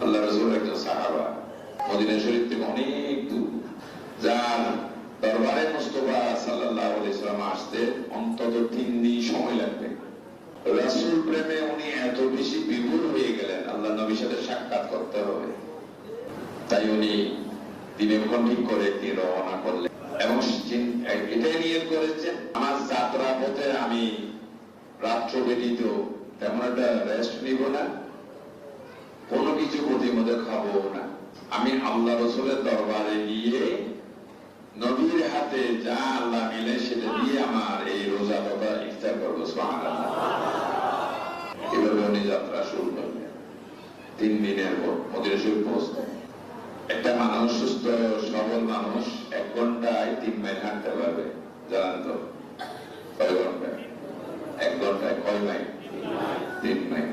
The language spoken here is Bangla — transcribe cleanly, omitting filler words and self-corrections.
আল্লাহ রাসূলের একজন সাহাবা, মদিনা শরীফ থেকে অনেক দূর, যার দরবারে মুস্তাফা সাল্লাল্লাহু আলাইহি ওয়াসাল্লাম আসতে অন্তত 3 দিন সময় লাগবে। রাসূল প্রেমে উনি এত বেশি বিভোর হয়ে গেলেন, আল্লাহ নবীর সাথে সাক্ষাৎ করতে হবে, তাই উনি দিনক্ষণ ঠিক করে তিনি রওনা করলেন এবং এটাই নিয়ত করেছেন, আমার যাত্রা পথে আমি রাত্র ব্যতীত তেমন একটা রেস্ট নিব না, কোনো কিছু প্রতিমধ্যে খাবো না, আমি আল্লাহ রাসূলের দরবারে গিয়ে নবীর হাতে যা আল্লাহ মিলে সেটা দিয়ে আমার এই রোজা তথা ইফতার করবো। সুবহানাল্লাহ। এভাবে উনি যাত্রা শুরু করলেন। 3 দিনের পর মদিনা শরীফ পৌঁছলেন। একটা মানুষ, সুস্থ সবল মানুষ 1 ঘন্টায় 3 মাইল হাঁটতে পারবে, জানেন তো? কয় ঘন্টায়? 1 ঘন্টায় কয় মাইল? 3 মাইল।